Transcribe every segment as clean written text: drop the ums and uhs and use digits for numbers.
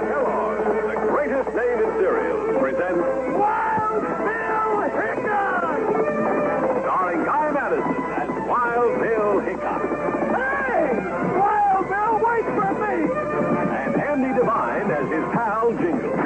Kellogg's, the greatest name in cereals, presents Wild Bill Hickok! starring Guy Madison as Wild Bill Hickok Hey! Wild Bill, wait for me! and Andy Devine as his pal Jingle.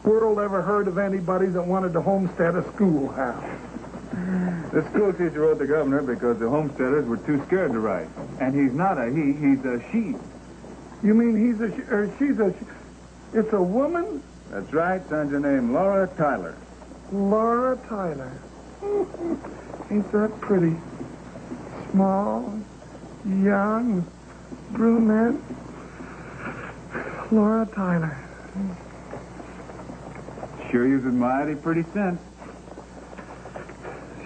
World ever heard of anybody that wanted to homestead a schoolhouse? The school teacher wrote the governor because the homesteaders were too scared to write. And he's not a he, he's a she. You mean he's a or she's a it's a woman? That's right, son's her name, Laura Tyler. Laura Tyler. Ain't that pretty? Small, young, brunette. Laura Tyler. Sure uses mighty pretty sense.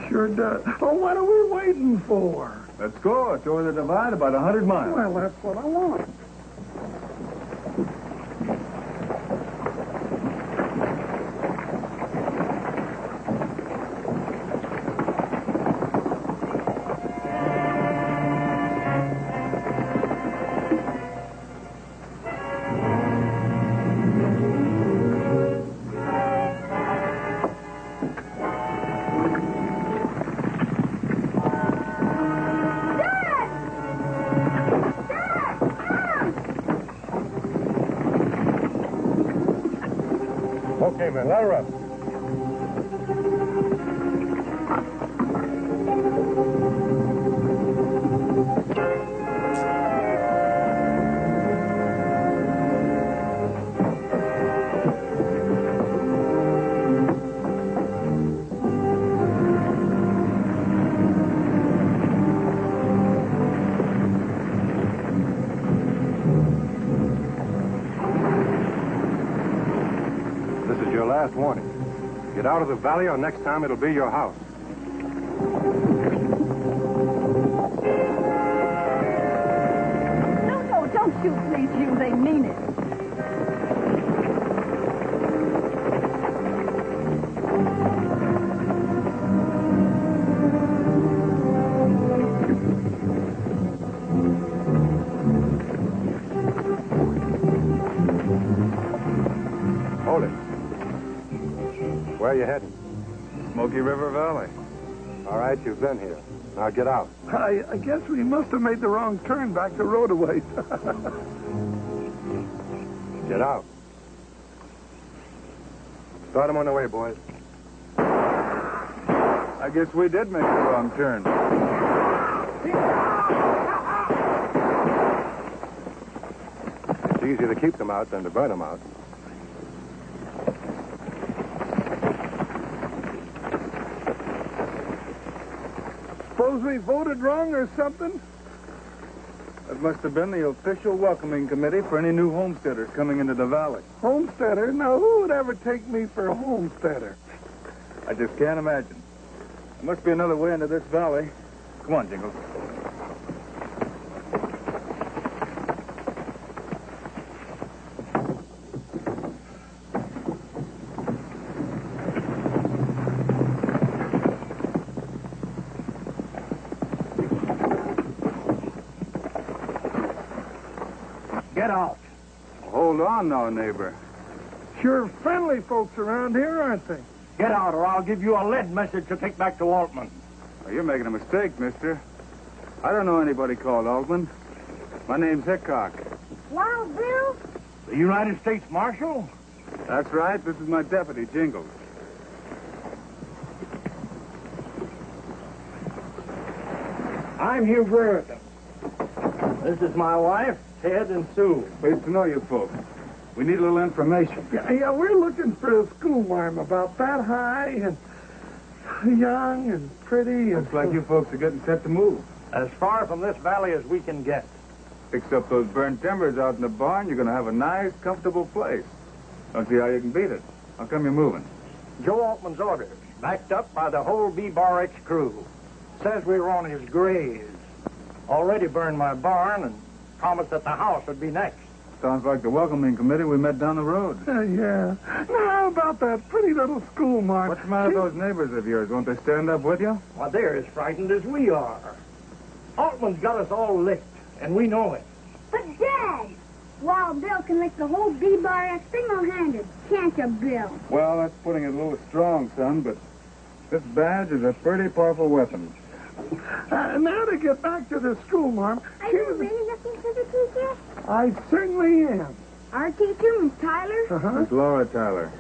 Sure does. Oh, what are we waiting for? Let's go. It's over the divide about 100 miles. Well, that's what I want. Okay, man, let her up. This is your last warning. Get out of the valley or next time it'll be your house. No, don't shoot, please, you. They mean it. Hold it. Where are you heading? Smoky River Valley. All right, you've been here. Now get out. I guess we must have made the wrong turn back the road a ways. Get out. Start 'em on the way, boys. I guess we did make the wrong turn. It's easier to keep them out than to burn them out. Suppose we voted wrong or something? That must have been the official welcoming committee for any new homesteaders coming into the valley. Homesteader? Now, who would ever take me for a homesteader? I just can't imagine. There must be another way into this valley. Come on, Jingles. Get out. Hold on now, neighbor. Sure friendly folks around here, aren't they? Get out, or I'll give you a lead message to take back to Altman. Oh, you're making a mistake, mister. I don't know anybody called Altman. My name's Hickok. Wild Bill? The United States Marshal? That's right. This is my deputy, Jingles. I'm Hugh Brereton. This is my wife, Ted and Sue. Pleased to know you folks. We need a little information. Yeah, we're looking for a schoolmarm about that high and young and pretty. And Looks like you folks are getting set to move. As far from this valley as we can get. Fix up those burned timbers out in the barn, you're going to have a nice, comfortable place. Don't see how you can beat it. How come you're moving? Joe Altman's orders, backed up by the whole B-Bar X crew. Says we were on his graves. Already burned my barn and promised that the house would be next. Sounds like the welcoming committee we met down the road. Yeah. Now, how about that pretty little school, Marm? What's the matter with those neighbors of yours? Won't they stand up with you? Well, they're as frightened as we are. Altman's got us all licked, and we know it. But, Dad, Wild Bill can lick the whole B-Bar single-handed. Can't you, Bill? Well, that's putting it a little strong, son, but this badge is a pretty powerful weapon. Now to get back to the school, Marm. Are you really looking for the teacher? I certainly am. Our teacher, Miss Tyler? Uh-huh. Miss Laura Tyler.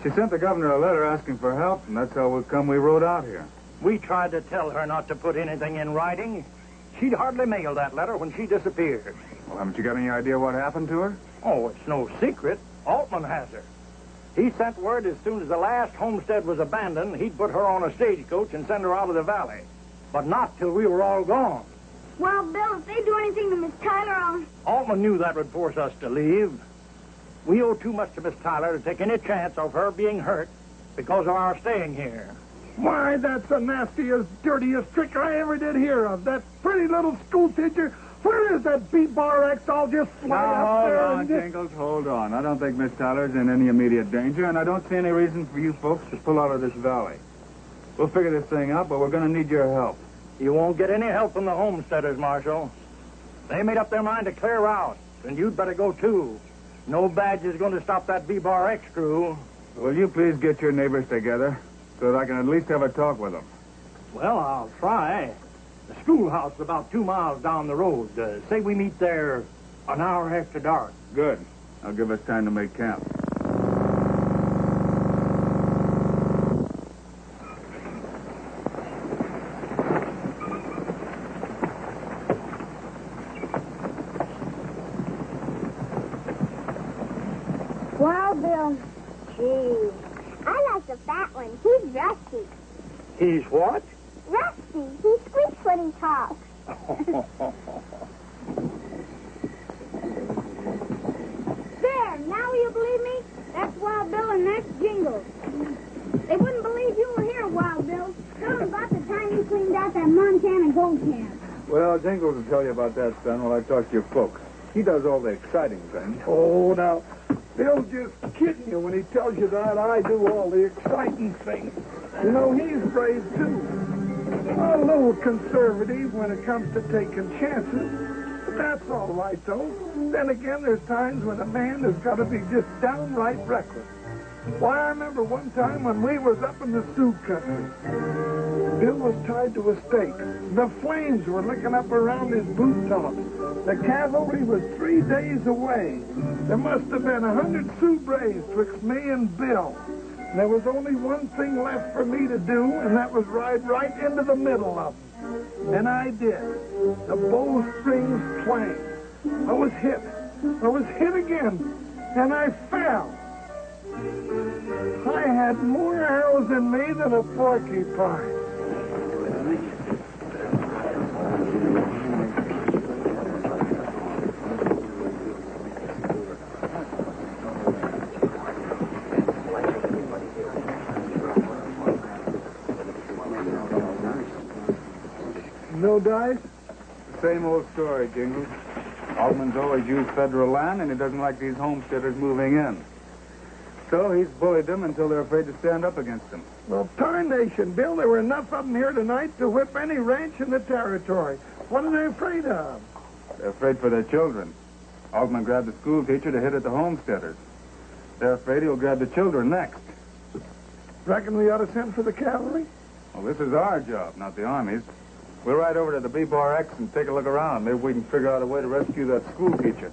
She sent the governor a letter asking for help, and that's how we rode out here. We tried to tell her not to put anything in writing. She'd hardly mailed that letter when she disappeared. Well, haven't you got any idea what happened to her? Oh, it's no secret. Altman has her. He sent word as soon as the last homestead was abandoned, he'd put her on a stagecoach and send her out of the valley. But not till we were all gone. Well, Bill, if they do anything to Miss Tyler, Altman knew that would force us to leave. We owe too much to Miss Tyler to take any chance of her being hurt because of our staying here. Why, that's the nastiest, dirtiest trick I ever did hear of. That pretty little school teacher. Where is that B-Bar X? I'll just slide up there Hold on, and Jingles, hold on. I don't think Miss Tyler's in any immediate danger, and I don't see any reason for you folks to pull out of this valley. We'll figure this thing out, but we're going to need your help. You won't get any help from the homesteaders, Marshal. They made up their mind to clear out, and you'd better go, too. No badge is going to stop that B-Bar X crew. Will you please get your neighbors together so that I can at least have a talk with them? Well, I'll try. The schoolhouse is about 2 miles down the road. Say we meet there an hour after dark. Good. I'll give us time to make camp. Wild Bill. Gee, I like the fat one. He's rusty. He's what? Rusty. He squeaks when he talks. There, now will you believe me? That's Wild Bill and that's Jingles. They wouldn't believe you were here, Wild Bill. Tell them about the time you cleaned out that Montana gold camp. Well, Jingles will tell you about that, son, while I talk to your folks. He does all the exciting things. Oh, now, Bill's just kidding you when he tells you that I do all the exciting things. You know, he's brave, too. A little conservative when it comes to taking chances. But that's all right, though. Then again, there's times when a man has got to be just downright reckless. Why, I remember one time when we was up in the Sioux country. Bill was tied to a stake. The flames were licking up around his boot tops. The cavalry was 3 days away. There must have been 100 Sioux braves twixt me and Bill. And there was only one thing left for me to do, and that was ride right into the middle of them. And I did. The bowstrings twanged. I was hit. I was hit again. And I fell. I had more arrows in me than a porcupine. No dice? Same old story, Jingles. Altman's always used federal land, and he doesn't like these homesteaders moving in. So he's bullied them until they're afraid to stand up against him. Well, tarnation, Bill, there were enough of them here tonight to whip any ranch in the territory. What are they afraid of? They're afraid for their children. Altman grabbed the school teacher to hit at the homesteaders. They're afraid he'll grab the children next. Reckon we ought to send for the cavalry? Well, this is our job, not the Army's. We'll ride over to the B-Bar X and take a look around. Maybe we can figure out a way to rescue that school teacher.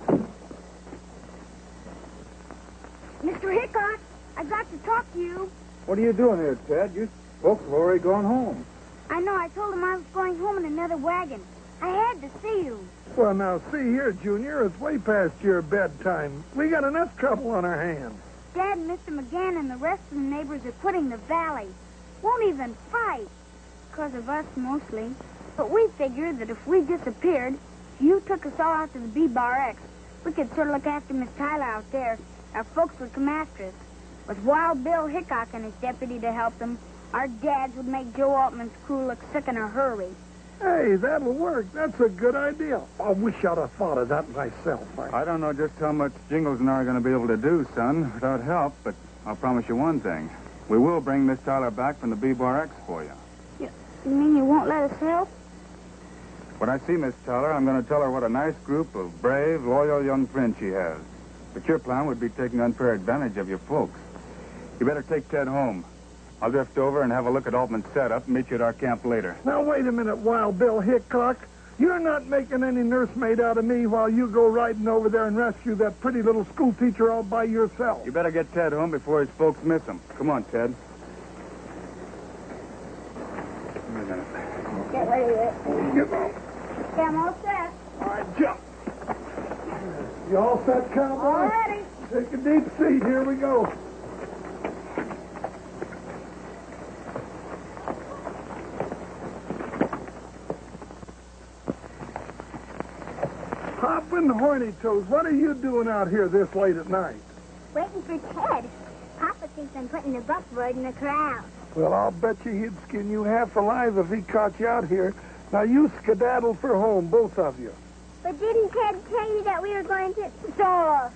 Mr. Hickok, I've got to talk to you. What are you doing here, Ted? You folks have already gone home. I know. I told him I was going home in another wagon. I had to see you. Well, now, see here, Junior, it's way past your bedtime. We got enough trouble on our hands. Dad and Mr. McGann and the rest of the neighbors are quitting the valley. Won't even fight. Because of us, mostly. But we figured that if we disappeared, you took us all out to the B-Bar X, we could sort of look after Miss Tyler out there. Our folks would come after us. With Wild Bill Hickok and his deputy to help them, our dads would make Joe Altman's crew look sick in a hurry. Hey, that'll work. That's a good idea. I wish I'd have thought of that myself. I don't know just how much Jingles and I are going to be able to do, son, without help, but I'll promise you one thing. We will bring Miss Tyler back from the B-Bar X for you. You mean you won't let us help? When I see Miss Tyler, I'm going to tell her what a nice group of brave, loyal young friends she has. But your plan would be taking unfair advantage of your folks. You better take Ted home. I'll drift over and have a look at Altman's setup and meet you at our camp later. Now, wait a minute, Wild Bill Hickok. You're not making any nursemaid out of me while you go riding over there and rescue that pretty little schoolteacher all by yourself. You better get Ted home before his folks miss him. Come on, Ted. Get ready. Get on. Okay, I'm all set. All right, jump. You all set, cowboy? All ready. Take a deep seat. Here we go. Hoppin' horny toes, what are you doing out here this late at night? Waiting for Ted. Papa thinks I'm putting the buckboard in the corral. Well, I'll bet you he'd skin you half alive if he caught you out here. Now, you skedaddle for home, both of you. But didn't Ted tell you that we were going to... So,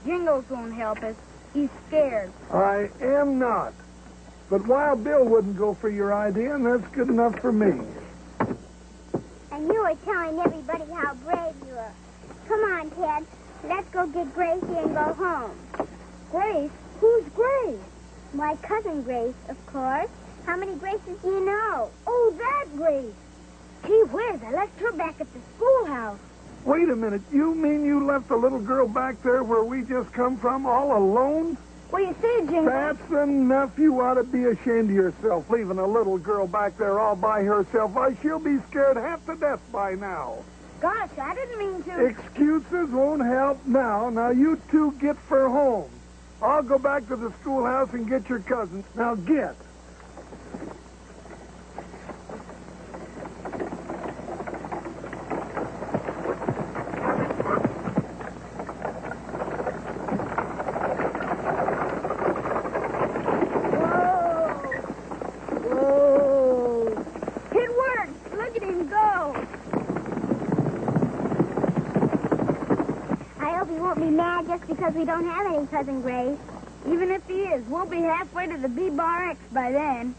Jingles won't help us. He's scared. I am not. But Wild Bill wouldn't go for your idea, and that's good enough for me. And you were telling everybody how brave you are. Come on, Ted. Let's go get Gracie and go home. Grace? Who's Grace? My cousin Grace, of course. How many Graces do you know? Oh, that Grace. Gee whiz, I left her back at the schoolhouse. Wait a minute. You mean you left the little girl back there where we just come from all alone? Well, you see, Jingles... That's enough. You ought to be ashamed of yourself, leaving a little girl back there all by herself. Why, she'll be scared half to death by now. Gosh, I didn't mean to... Excuses won't help now. Now, you two get for home. I'll go back to the schoolhouse and get your cousin. Now, get. Because we don't have any Cousin Grace. Even if he is, we'll be halfway to the B-Bar X by then.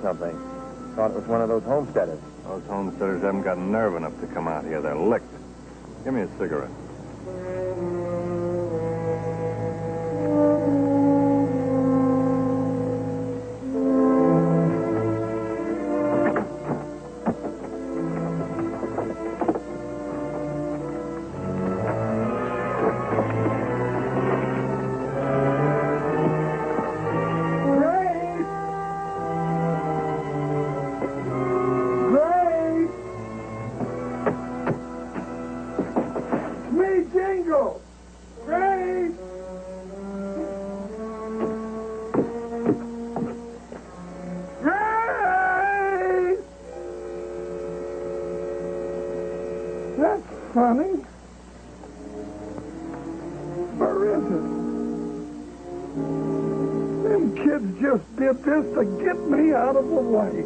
Something. Thought it was one of those homesteaders. Those homesteaders haven't got nerve enough to come out here. They're licked. Give me a cigarette. That's funny. Or is it? Them kids just did this to get me out of the way.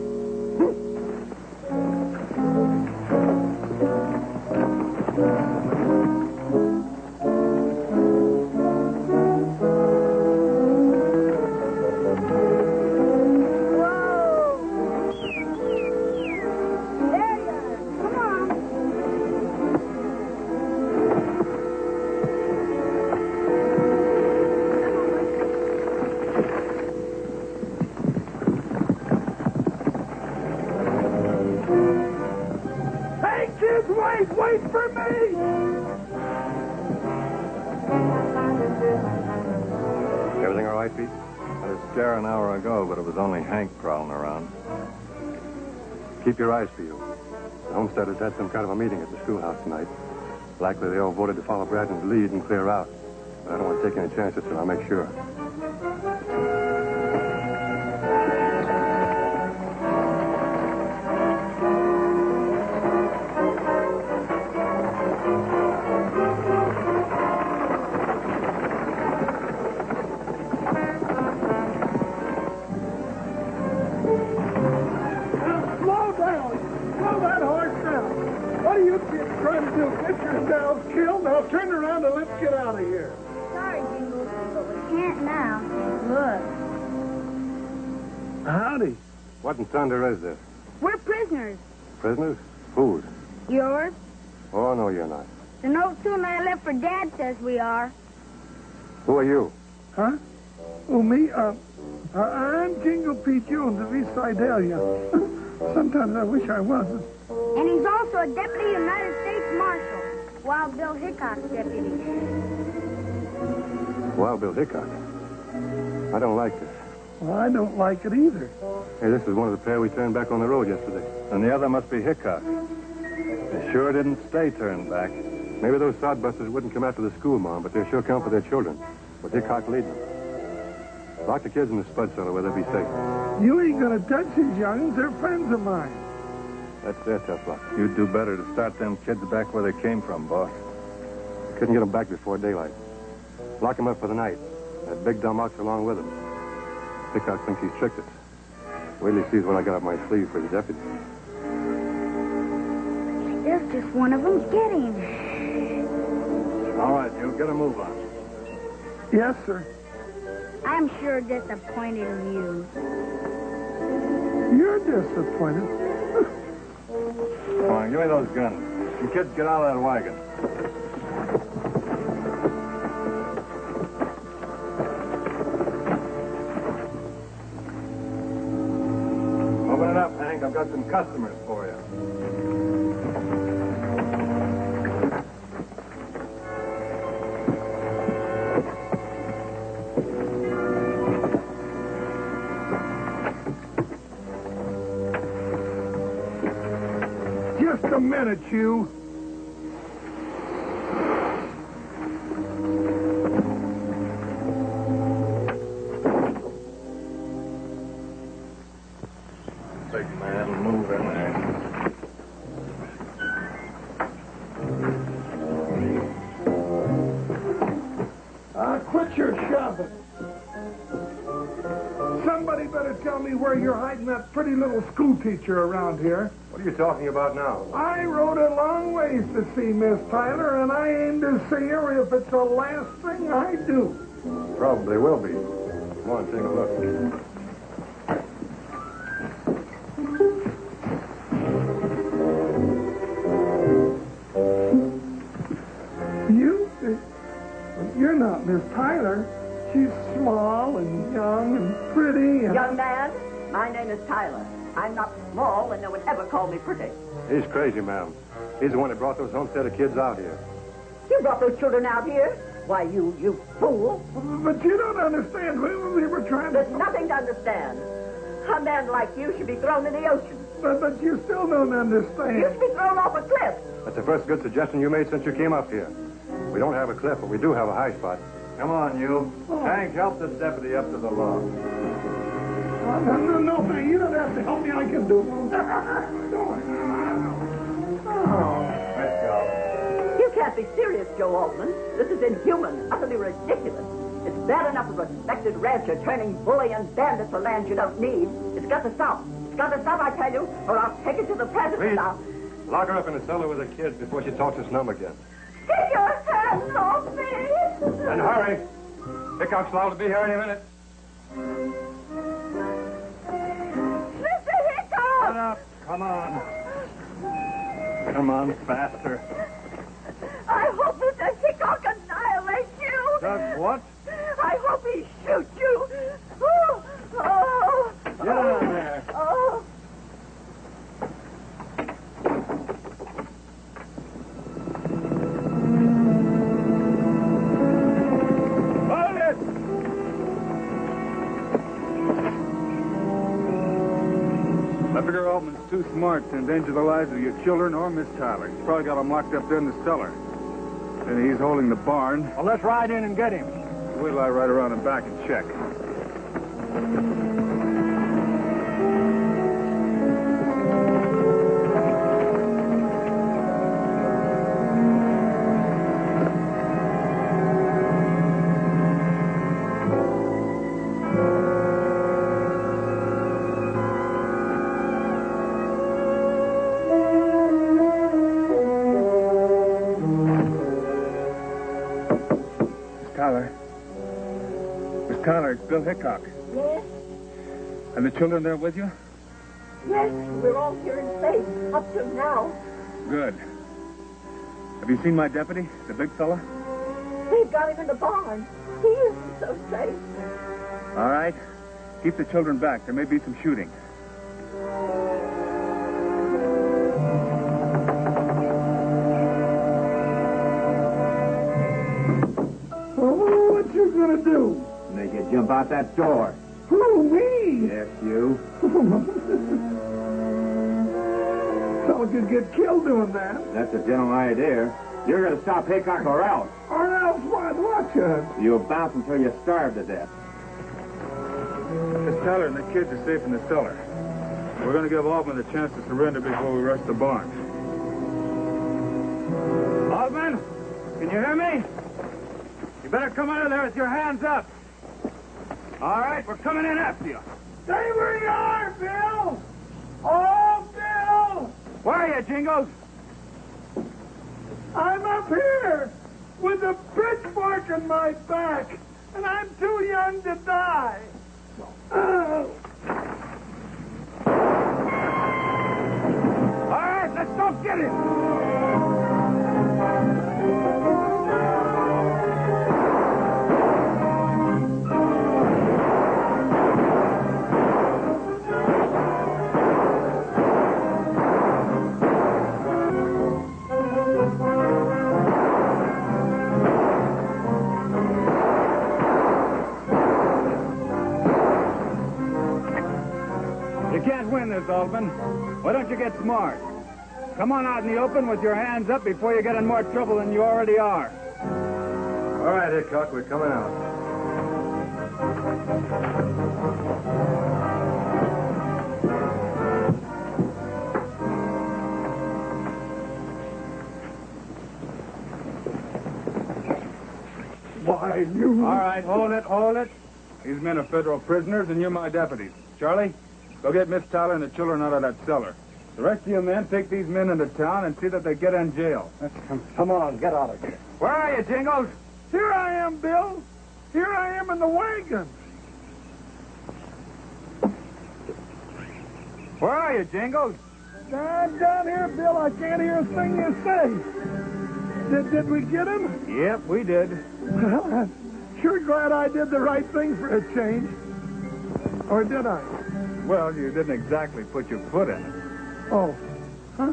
Whitebeat? Had a scare an hour ago, but it was only Hank prowling around. Keep your eyes peeled. The homesteaders had some kind of a meeting at the schoolhouse tonight. Likely they all voted to follow Bradton's lead and clear out. But I don't want to take any chances, so I'll make sure. Slow down. Slow that horse down. What are you kids trying to do? Get yourselves killed? Now turn around and let's get out of here. Sorry, Jingles, but we can't now. Look, Howdy. What in thunder is this? we're prisoners. Prisoners? Whose? Yours? Oh, no, you're not. The note soon I left for Dad says we are. Who are you? Huh? Oh, me? I'm Jingle Pete Jones of East Sidalia. Sometimes I wish I wasn't. And he's also a Deputy United States Marshal, Wild Bill Hickok's deputy. Wild Bill Hickok. I don't like this. Well, I don't like it either. Hey, this is one of the pair we turned back on the road yesterday. And the other must be Hickok. They sure didn't stay turned back. Maybe those sodbusters wouldn't come after the school, Mom, but they sure come for their children. With Hickok leading them. Lock the kids in the spud cellar where they'll be safe. You ain't gonna touch these young'uns. They're friends of mine. That's their tough luck. You'd do better to start them kids back where they came from, boss. Couldn't get them back before daylight. Lock them up for the night. That big dumb ox along with him. Hickok thinks he's tricked us. Wait till he sees what I got up my sleeve for the deputy. There's just one of them getting. All right, you get a move on. Yes, sir. I'm sure disappointed in you. You're disappointed. Come on, give me those guns. You kids get out of that wagon. Open it up, Hank. I've got some customers for you. Just a minute, you. Big man, move in there. Quit your shoving. Somebody better tell me where you're hiding that pretty little school teacher around here. What are you talking about now? I rode a long ways to see Miss Tyler, and I aim to see her if it's the last thing I do. Probably will be. Come on, take a look. You're not Miss Tyler. She's small and young and pretty and... Young man, my name is Tyler. I'm not small, and no one ever called me pretty. He's crazy, ma'am. He's the one that brought those homesteader kids out here. You brought those children out here? Why, you fool. But you don't understand. We were trying to... There's nothing to understand. A man like you should be thrown in the ocean. But you still don't understand. You should be thrown off a cliff. That's the first good suggestion you made since you came up here. We don't have a cliff, but we do have a high spot. Come on, you. Hank, help this deputy up to the log. No, thank you. You don't have to help me. I can do it. Let's go. You can't be serious, Joe Altman. This is inhuman, utterly ridiculous. It's bad enough a respected rancher turning bully and bandit for land you don't need. It's got to stop. It's got to stop, I tell you, or I'll take it to the president. Please. Now. Lock her up in the cellar with the kids before she talks us numb again. Take your hands off me! And hurry. Hickok's liable to be here any minute. Mr. Hickok! Shut up. Come on. Come on, faster. I hope Mr. Hickok annihilates you! Does what? I hope he shoots you! Oh! Oh! Get out of there. Oh! figure Altman's too smart to endanger the lives of your children or Miss Tyler. He's probably got them locked up there in the cellar. And he's holding the barn. Well, let's ride in and get him. Wait till I ride around and back and check. Miss Tyler, it's Bill Hickok. Yes? Are the children there with you? Yes, we're all here and safe, up to now. Good. Have you seen my deputy, the big fella? They've got him in the barn. He isn't so safe. All right. Keep the children back. There may be some shooting. Oh, what you gonna do? Make you jump out that door. Who, me? Yes, you. Fella could get killed doing that. That's a general idea. You're going to stop Hickok or else. Or else what? Watch it. You'll bounce until you starve to death. Miss Tyler and the kids are safe in the cellar. We're going to give Altman a chance to surrender before we rush the barn. Altman, can you hear me? You better come out of there with your hands up. All right, we're coming in after you. Stay where you are, Bill! Oh, Bill! Where are you, Jingles? I'm up here with a pitchfork in my back, and I'm too young to die. All right, let's go get him. You can't win this, Altman. Why don't you get smart? Come on out in the open with your hands up before you get in more trouble than you already are. All right, Hickok, we're coming out. Why, you... All right, hold it. These men are federal prisoners, and you're my deputies. Charlie, go get Miss Tyler and the children out of that cellar. The rest of you men take these men into town and see that they get in jail. Come on, get out of here. Where are you, Jingles? Here I am, Bill. Here I am in the wagon. Where are you, Jingles? I'm down here, Bill. I can't hear a thing you say. Did we get him? Yep, we did. Well, I'm sure glad I did the right thing for a change. Or did I? Well, you didn't exactly put your foot in it. Oh. Huh?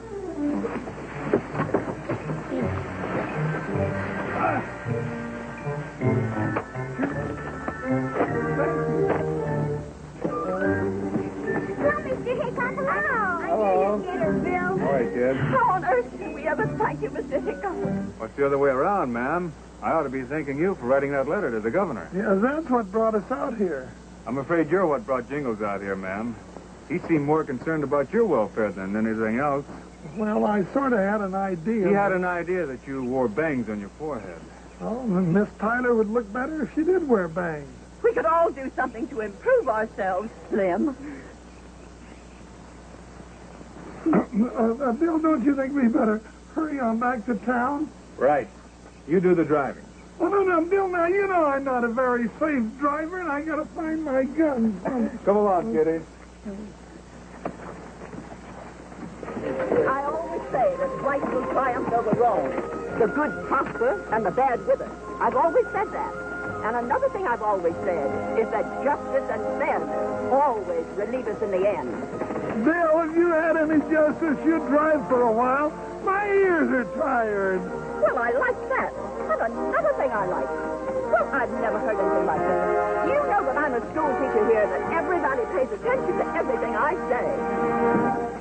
Hello, Mr. Hickok. Hello. Hello. I didn't get her, Bill. All right, kid. How on earth can we ever thank you, Mr. Hickok? What's the other way around, ma'am? I ought to be thanking you for writing that letter to the governor. Yeah, that's what brought us out here. I'm afraid you're what brought Jingles out here, ma'am. He seemed more concerned about your welfare than anything else. Well, I sort of had an idea. He had an idea that you wore bangs on your forehead. Oh, Miss Tyler would look better if she did wear bangs. We could all do something to improve ourselves, Slim. Bill, don't you think we better hurry on back to town? Right. You do the driving. Oh, no, Bill, now, you know I'm not a very safe driver, and I gotta find my gun. Come along, kiddies. I always say that right will triumph over wrong. The good prosper and the bad wither. I've always said that. And another thing I've always said is that justice and fairness always relieve us in the end. Bill, if you had any justice, you'd drive for a while. My ears are tired. Well, I like that. And another thing I like. Well, I've never heard anything like this. You know that I'm being a school teacher here that everybody pays attention to everything I say.